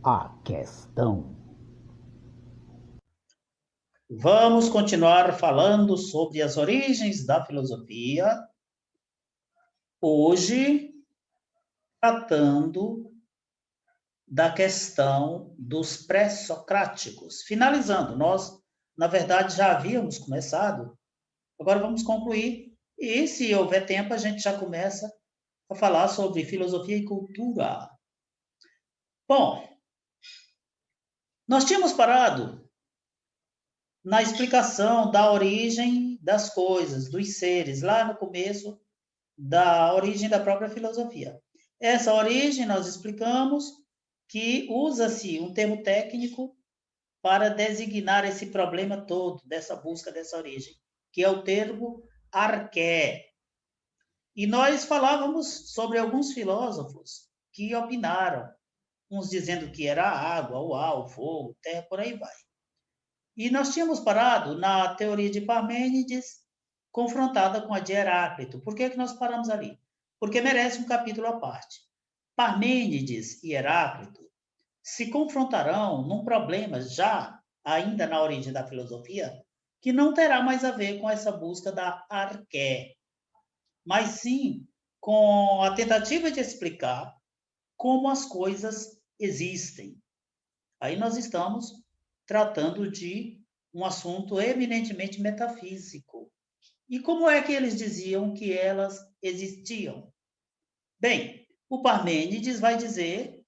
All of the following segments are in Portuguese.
A questão. Vamos continuar falando sobre as origens da filosofia, hoje tratando da questão dos pré-socráticos. Finalizando, nós, na verdade, já havíamos começado, agora vamos concluir, e se houver tempo, a gente já começa a falar sobre filosofia e cultura. Bom, nós tínhamos parado na explicação da origem das coisas, dos seres, lá no começo da origem da própria filosofia. Essa origem nós explicamos que usa-se um termo técnico para designar esse problema todo, dessa busca dessa origem, que é o termo arqué. E nós falávamos sobre alguns filósofos que opinaram, uns dizendo que era a água, o ar, o fogo, terra, por aí vai. E nós tínhamos parado na teoria de Parmênides, confrontada com a de Heráclito. Por que nós paramos ali? Porque merece um capítulo à parte. Parmênides e Heráclito se confrontarão num problema já ainda na origem da filosofia, que não terá mais a ver com essa busca da arqué, mas sim com a tentativa de explicar como as coisas existem. Aí nós estamos tratando de um assunto eminentemente metafísico. E como é que eles diziam que elas existiam? Bem, o Parmênides vai dizer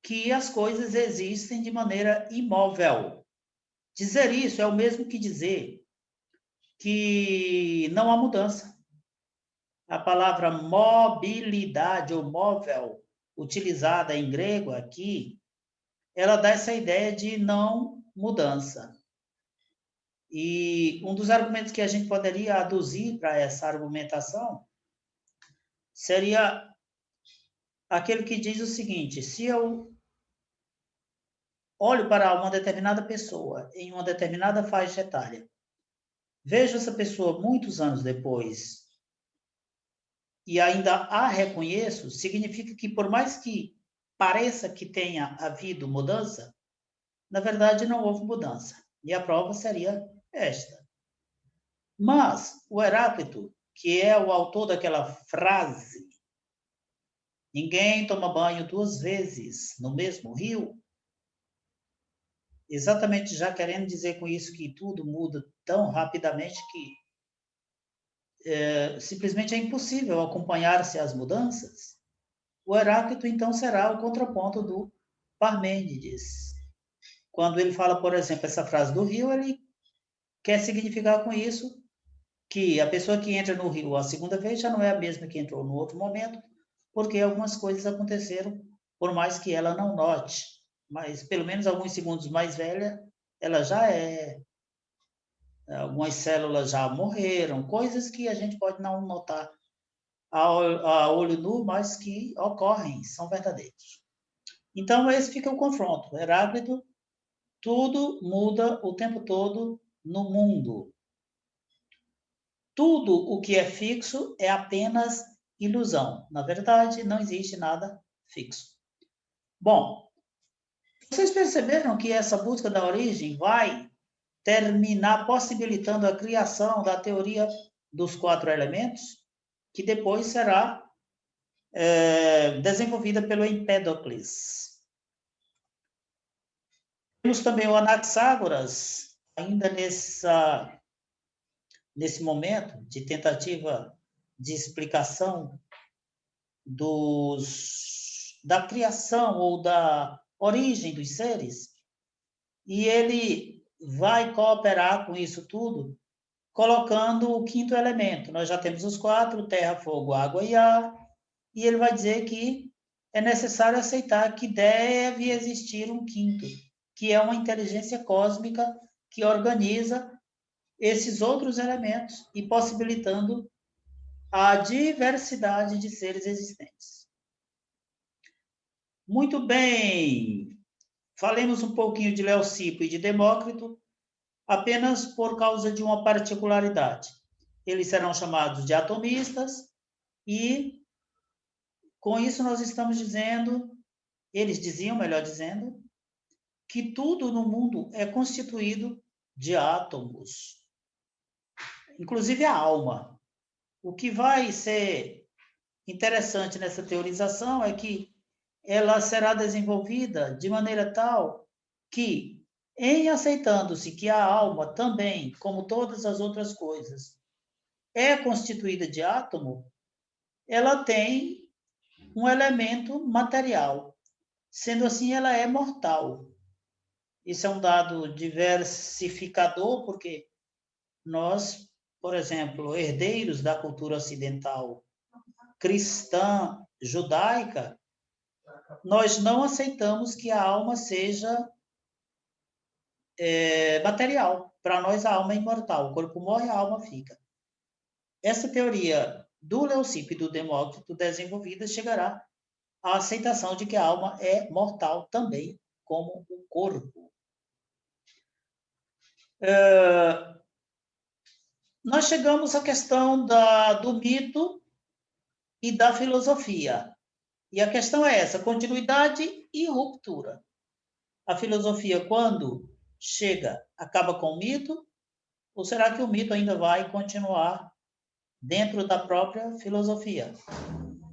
que as coisas existem de maneira imóvel. Dizer isso é o mesmo que dizer que não há mudança. A palavra mobilidade ou móvel, utilizada em grego aqui, ela dá essa ideia de não mudança. E um dos argumentos que a gente poderia aduzir para essa argumentação seria aquele que diz o seguinte: se eu olho para uma determinada pessoa em uma determinada faixa etária, vejo essa pessoa muitos anos depois e ainda a reconheço, significa que por mais que pareça que tenha havido mudança, na verdade não houve mudança. E a prova seria esta. Mas o Heráclito, que é o autor daquela frase, ninguém toma banho duas vezes no mesmo rio, exatamente já querendo dizer com isso que tudo muda tão rapidamente que simplesmente é impossível acompanhar-se as mudanças, o Heráclito então será o contraponto do Parmênides. Quando ele fala, por exemplo, essa frase do rio, ele quer significar com isso que a pessoa que entra no rio a segunda vez já não é a mesma que entrou no outro momento, porque algumas coisas aconteceram, por mais que ela não note. Mas pelo menos alguns segundos mais velha, ela já é. Algumas células já morreram, coisas que a gente pode não notar a olho nu, mas que ocorrem, são verdadeiros. Então, esse fica o confronto. Heráclito, tudo muda o tempo todo no mundo. Tudo o que é fixo é apenas ilusão. Na verdade, não existe nada fixo. Bom, vocês perceberam que essa busca da origem vai terminar possibilitando a criação da teoria dos quatro elementos, que depois será desenvolvida pelo Empédocles. Temos também o Anaxágoras, ainda nesse momento de tentativa de explicação da criação ou da origem dos seres, e ele vai cooperar com isso tudo, colocando o quinto elemento. Nós já temos os quatro: terra, fogo, água e ar, e ele vai dizer que é necessário aceitar que deve existir um quinto, que é uma inteligência cósmica que organiza esses outros elementos e possibilitando a diversidade de seres existentes. Muito bem, falemos um pouquinho de Leucipo e de Demócrito, apenas por causa de uma particularidade. Eles serão chamados de atomistas e, com isso, nós estamos dizendo eles diziam, melhor dizendo, que tudo no mundo é constituído de átomos, inclusive a alma. O que vai ser interessante nessa teorização é que ela será desenvolvida de maneira tal que, em aceitando-se que a alma também, como todas as outras coisas, é constituída de átomo, ela tem um elemento material. Sendo assim, ela é mortal. Isso é um dado diversificador, porque nós, por exemplo, herdeiros da cultura ocidental cristã, judaica, nós não aceitamos que a alma seja material. Para nós, a alma é imortal. O corpo morre, a alma fica. Essa teoria do Leucipo e do Demócrito desenvolvida chegará à aceitação de que a alma é mortal também, como o corpo. Nós chegamos à questão do mito e da filosofia. E a questão é essa, continuidade e ruptura. A filosofia, quando chega, acaba com o mito? Ou será que o mito ainda vai continuar dentro da própria filosofia?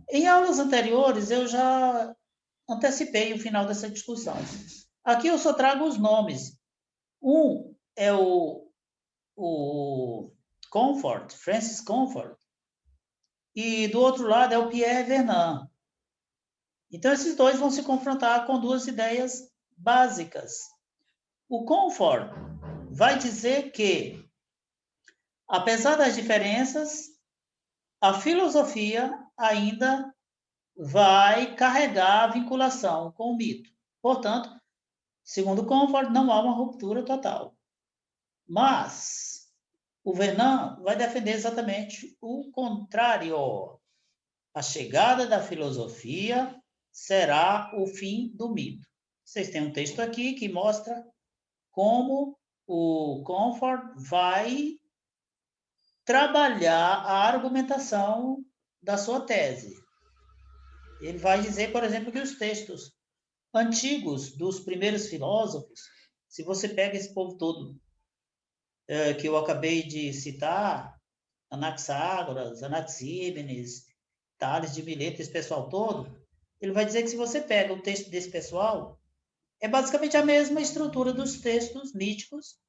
Em aulas anteriores, eu já antecipei o final dessa discussão. Aqui eu só trago os nomes. Um é o Comfort, Francis Comfort, e do outro lado é o Pierre Vernant. Então, esses dois vão se confrontar com duas ideias básicas. O Comfort vai dizer que, apesar das diferenças, a filosofia ainda vai carregar a vinculação com o mito. Portanto, segundo Comfort, não há uma ruptura total. Mas o Vernant vai defender exatamente o contrário. A chegada da filosofia será o fim do mito. Vocês têm um texto aqui que mostra como o Comfort vai trabalhar a argumentação da sua tese. Ele vai dizer, por exemplo, que os textos antigos dos primeiros filósofos, se você pega esse povo todo que eu acabei de citar, Anaxágoras, Anaxímenes, Tales de Mileto, esse pessoal todo, ele vai dizer que se você pega o texto desse pessoal, é basicamente a mesma estrutura dos textos míticos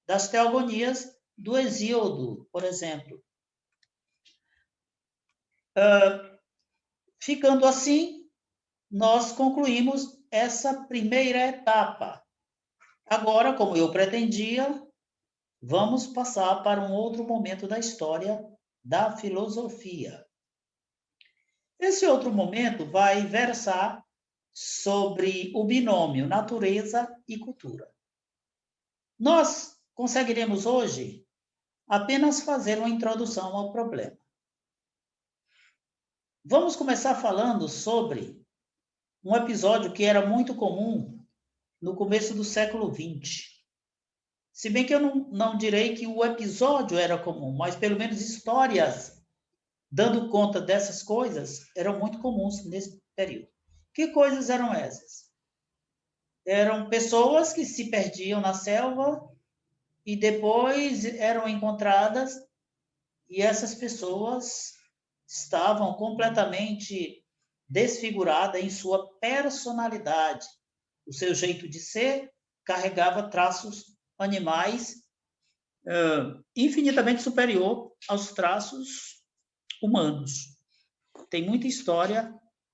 das teogonias do Hesíodo, por exemplo. Ficando assim, nós concluímos essa primeira etapa. Agora, como eu pretendia, vamos passar para um outro momento da história da filosofia. Esse outro momento vai versar sobre o binômio natureza e cultura. Nós conseguiremos hoje apenas fazer uma introdução ao problema. Vamos começar falando sobre um episódio que era muito comum no começo do século XX. Se bem que eu não direi que o episódio era comum, mas pelo menos histórias dando conta dessas coisas eram muito comuns nesse período. Que coisas eram essas? Eram pessoas que se perdiam na selva e depois eram encontradas e essas pessoas estavam completamente desfiguradas em sua personalidade. O seu jeito de ser carregava traços animais infinitamente superior aos traços humanos. Tem muita história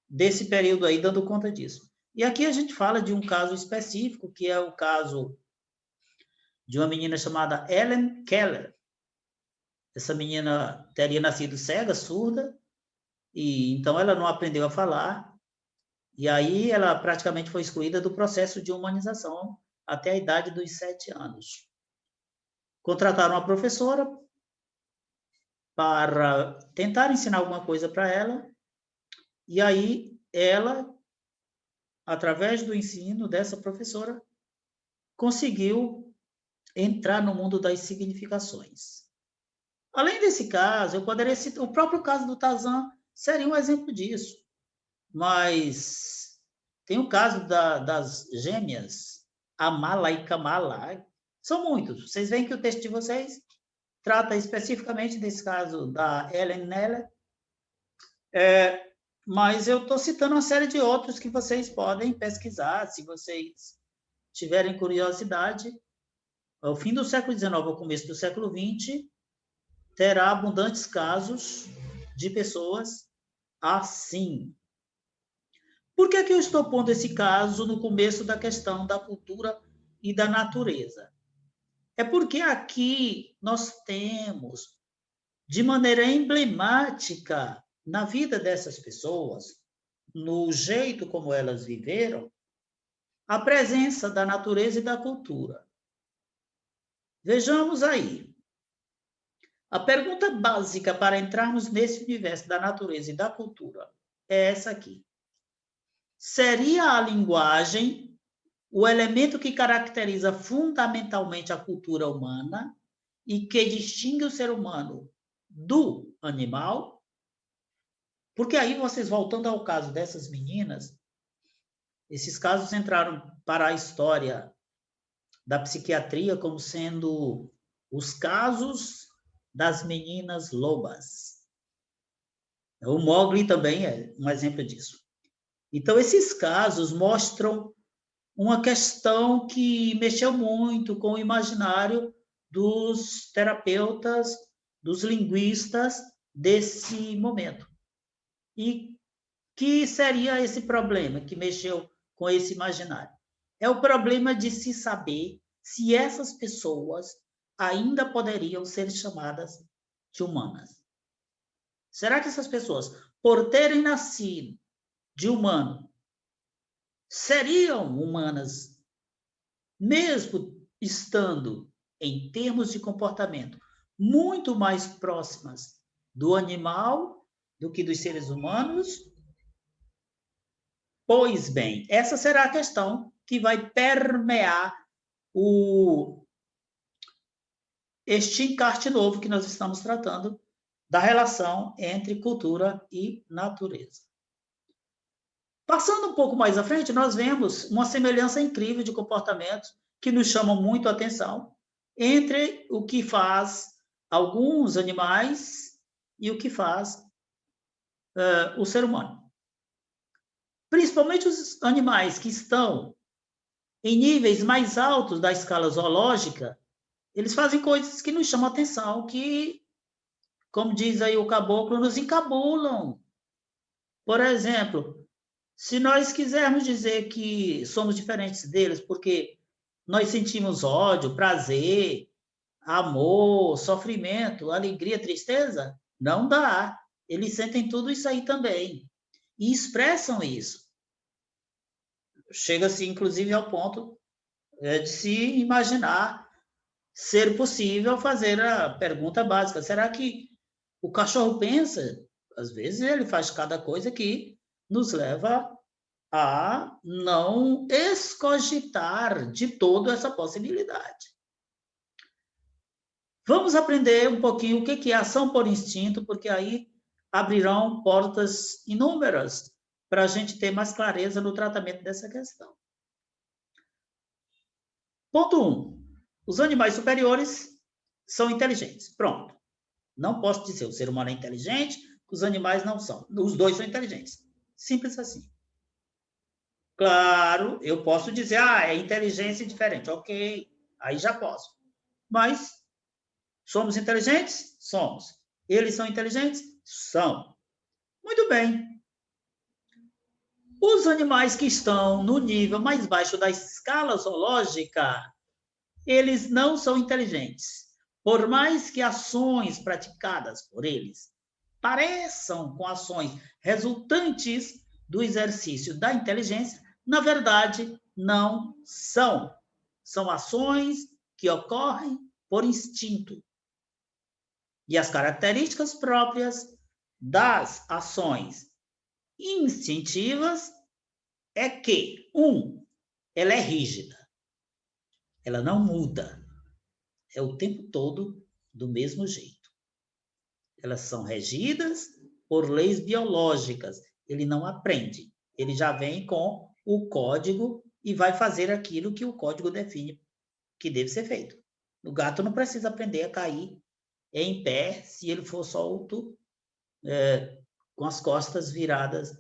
desse período aí dando conta disso. E aqui a gente fala de um caso específico, que é o caso de uma menina chamada Helen Keller. Essa menina teria nascido cega, surda, e então ela não aprendeu a falar, e aí ela praticamente foi excluída do processo de humanização até a idade dos 7 anos. Contrataram uma professora para tentar ensinar alguma coisa para ela, e aí ela, através do ensino dessa professora, conseguiu entrar no mundo das significações. Além desse caso, eu poderia citar o próprio caso do Tarzan, seria um exemplo disso. Mas tem o caso das gêmeas, Amala e Kamala. São muitos. Vocês veem que o texto de vocês trata especificamente desse caso da Ellen Neller, mas eu estou citando uma série de outros que vocês podem pesquisar, se vocês tiverem curiosidade. Ao fim do século XIX, ao começo do século XX, terá abundantes casos de pessoas assim. Por que eu estou pondo esse caso no começo da questão da cultura e da natureza? É porque aqui nós temos, de maneira emblemática, na vida dessas pessoas, no jeito como elas viveram, a presença da natureza e da cultura. Vejamos aí. A pergunta básica para entrarmos nesse universo da natureza e da cultura é essa aqui. Seria a linguagem o elemento que caracteriza fundamentalmente a cultura humana e que distingue o ser humano do animal? Porque aí, vocês voltando ao caso dessas meninas, esses casos entraram para a história da psiquiatria como sendo os casos das meninas lobas. O Mowgli também é um exemplo disso. Então, esses casos mostram uma questão que mexeu muito com o imaginário dos terapeutas, dos linguistas desse momento. E que seria esse problema que mexeu com esse imaginário? É o problema de se saber se essas pessoas ainda poderiam ser chamadas de humanas. Será que essas pessoas, por terem nascido de humano, seriam humanas, mesmo estando, em termos de comportamento, muito mais próximas do animal do que dos seres humanos? Pois bem, essa será a questão que vai permear este encarte novo que nós estamos tratando da relação entre cultura e natureza. Passando um pouco mais à frente, nós vemos uma semelhança incrível de comportamentos que nos chamam muito a atenção entre o que faz alguns animais e o que faz o ser humano. Principalmente os animais que estão em níveis mais altos da escala zoológica, eles fazem coisas que nos chamam a atenção, que, como diz aí o caboclo, nos encabulam. Por exemplo, se nós quisermos dizer que somos diferentes deles porque nós sentimos ódio, prazer, amor, sofrimento, alegria, tristeza, não dá. Eles sentem tudo isso aí também e expressam isso. Chega-se, inclusive, ao ponto de se imaginar ser possível fazer a pergunta básica: será que o cachorro pensa? Às vezes ele faz cada coisa que nos leva a não escogitar de todo essa possibilidade. Vamos aprender um pouquinho o que é ação por instinto, porque aí abrirão portas inúmeras para a gente ter mais clareza no tratamento dessa questão. Ponto 1. Os animais superiores são inteligentes. Pronto. Não posso dizer o ser humano é inteligente, os animais não são. Os dois são inteligentes. Simples assim. Claro, eu posso dizer, é inteligência diferente. Ok, aí já posso. Mas somos inteligentes? Somos. Eles são inteligentes? São. Muito bem. Os animais que estão no nível mais baixo da escala zoológica, eles não são inteligentes. Por mais que ações praticadas por eles pareçam com ações resultantes do exercício da inteligência, na verdade, não são. São ações que ocorrem por instinto. E as características próprias das ações instintivas é que, ela é rígida. Ela não muda. É o tempo todo do mesmo jeito. Elas são regidas por leis biológicas ele não aprende. Ele já vem com o código e vai fazer aquilo que o código define que deve ser feito. O gato não precisa aprender a cair em pé se ele for solto com as costas viradas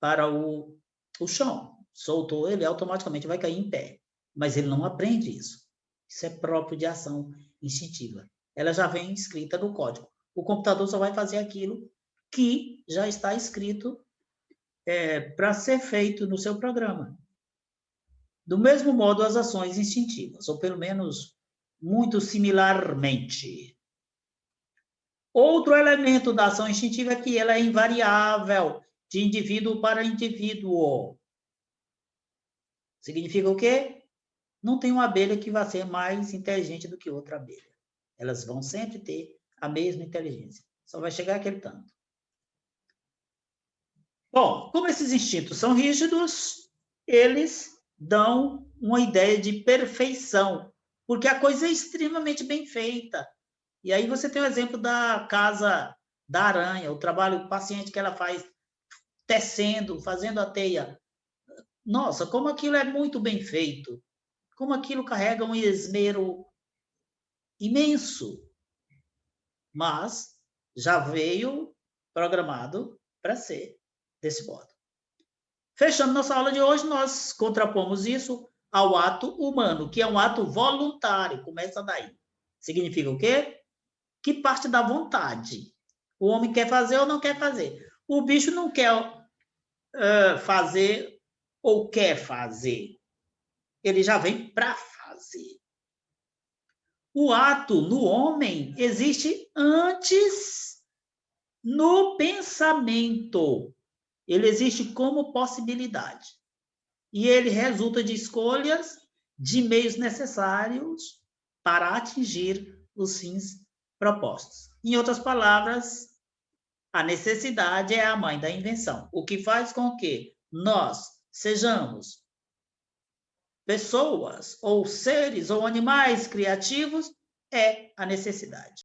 para o chão. Soltou ele, automaticamente vai cair em pé. Mas ele não aprende isso. Isso é próprio de ação instintiva. Ela já vem escrita no código. O computador só vai fazer aquilo que já está escrito para ser feito no seu programa. Do mesmo modo, as ações instintivas, ou pelo menos muito similarmente. Outro elemento da ação instintiva é que ela é invariável de indivíduo para indivíduo. Significa o quê? Não tem uma abelha que vá ser mais inteligente do que outra abelha. Elas vão sempre ter a mesma inteligência. Só vai chegar aquele tanto. Bom, como esses instintos são rígidos, eles dão uma ideia de perfeição, porque a coisa é extremamente bem feita. E aí você tem o exemplo da casa da aranha, o trabalho paciente que ela faz tecendo, fazendo a teia. Nossa, como aquilo é muito bem feito. Como aquilo carrega um esmero imenso. Mas já veio programado para ser desse modo. Fechando nossa aula de hoje, nós contrapomos isso ao ato humano, que é um ato voluntário. Começa daí. Significa o quê? Que parte da vontade. O homem quer fazer ou não quer fazer. O bicho não quer fazer ou quer fazer. Ele já vem para fazer. O ato no homem existe antes no pensamento. Ele existe como possibilidade. E ele resulta de escolhas de meios necessários para atingir os fins propostos. Em outras palavras, a necessidade é a mãe da invenção, o que faz com que nós sejamos pessoas ou seres ou animais criativos é a necessidade.